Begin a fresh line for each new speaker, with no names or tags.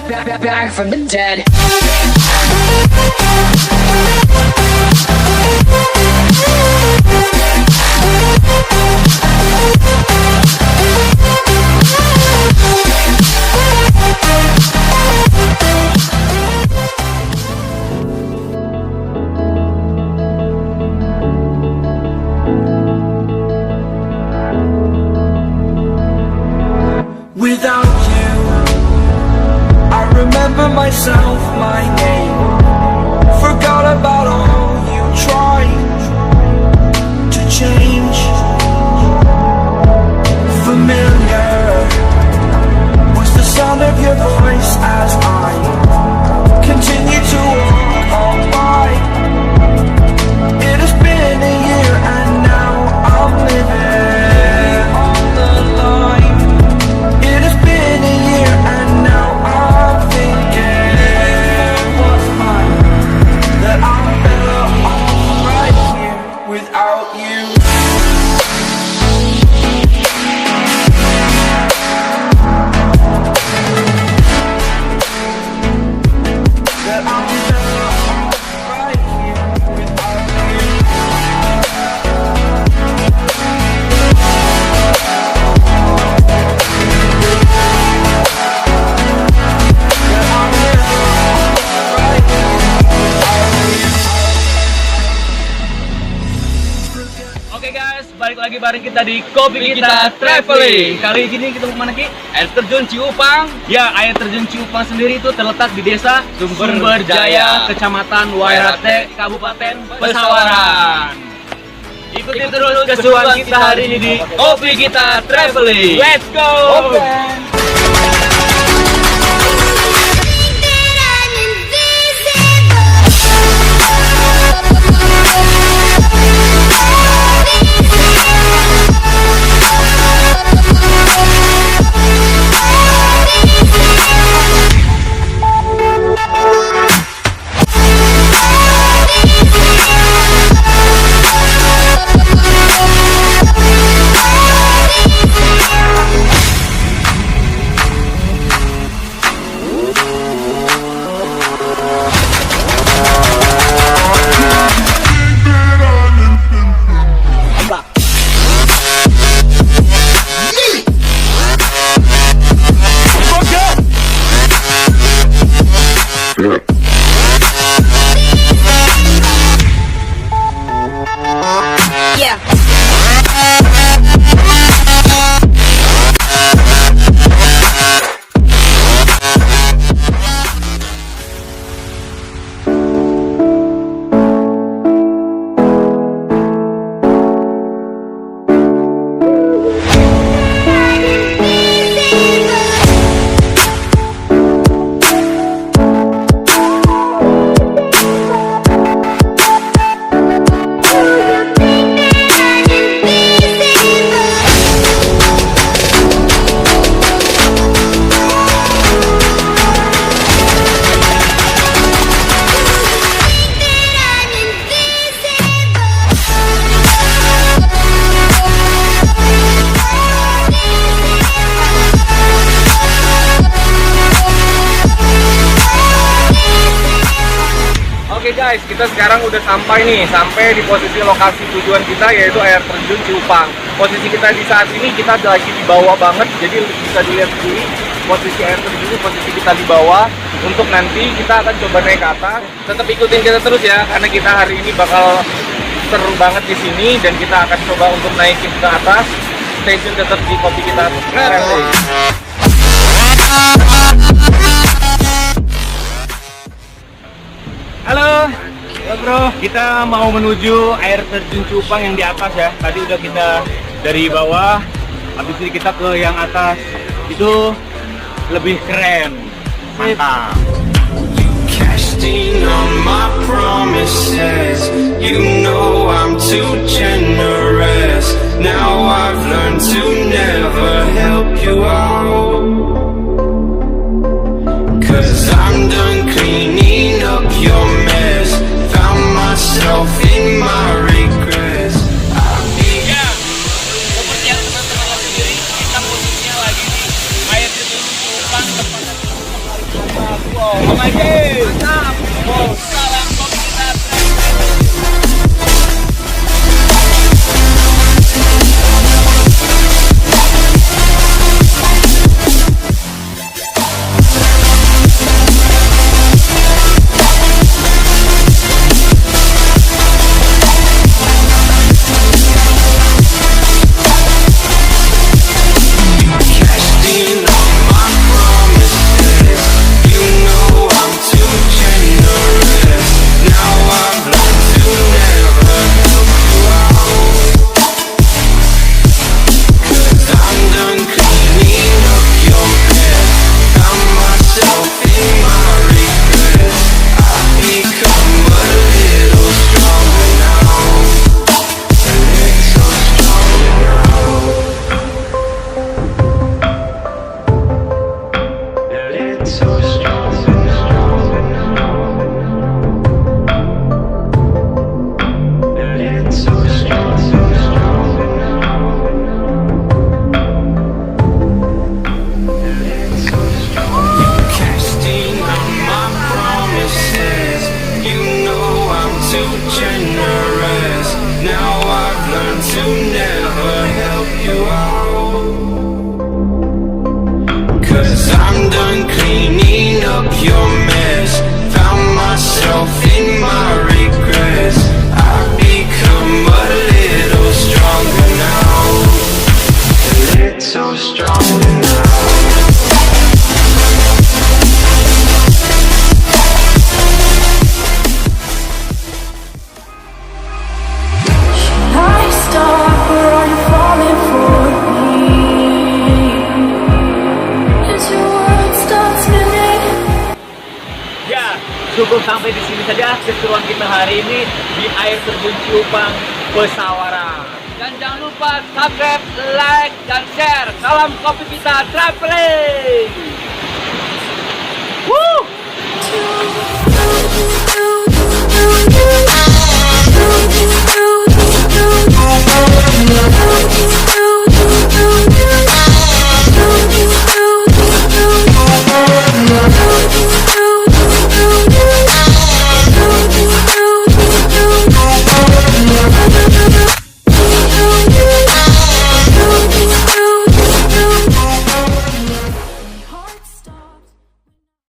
back from the dead.
Without you, I remember myself, my name. Forgot about all you tried to change. Familiar was the sound of your voice as I continue to walk on by. It has been a year and now I'm living on the line. It has been a year and now I'm thinking what's mine, that I'm better off right here without you. That I'm better off right here without you.
Oke guys, balik lagi bareng kita di Kopi Kita Traveling. Kali ini kita mau kemana Ki? Airterjun Ciupang. Ya, Airterjun Ciupang sendiri itu terletak di desa Sumberjaya, Kecamatan Wairatai, Kabupaten Pesawaran. Ikuti terus keseruan kita hari ini di Kopi Kita Traveling. Let's go! Oke guys, kita sekarang udah sampai di posisi lokasi tujuan kita, yaitu Airterjun Ciupang. Posisi kita di saat ini kita lagi di bawah banget, jadi bisa dilihat sendiri posisi Airterjun ini, posisi kita di bawah. Untuk nanti kita akan coba naik ke atas. Tetap ikutin kita terus ya, karena kita hari ini bakal seru banget di sini dan kita akan coba untuk naikin ke atas. Stay tune tetap di Kopi Kita Traveling. Halo, ya bro, kita mau menuju Airterjun Ciupang yang di atas ya. Tadi udah kita dari bawah, habis ini kita ke yang atas. Itu lebih keren, mantap.
Casting on my promises, you know I'm too generous. Now I've learned to never help you out, 'cause I'm done cleaning up your mess. Found myself in my regrets.
Ya, seperti yang teman-teman lihat sendiri, kita posisinya lagi di Airterjun Ciupang, tempat Mantap.
Salam komunitas.
Casting all my promises, you know I'm too generous. Now I've learned to never help you out, 'cause I'm done cleaning up your mess. Found myself in my regrets. I've become a little stronger now, a little stronger now. It's so strong, so strong now. It's so strong, so strong now. It's so strong. Casting all my promises, you know I'm too generous. Now I've learned to never help you out, 'cause I'm done cleaning up your mess. Found myself in my regrets. I've become a little stronger now, a little stronger now.
I stop or are you falling for me? As your world starts spinning.
Ya, cukup sampai di sini saja keseruan kita hari ini di air terjun Ciupang, Pesawaran. Dan jangan lupa subscribe, like, dan share. Salam kopi kita traveling. Woo!
You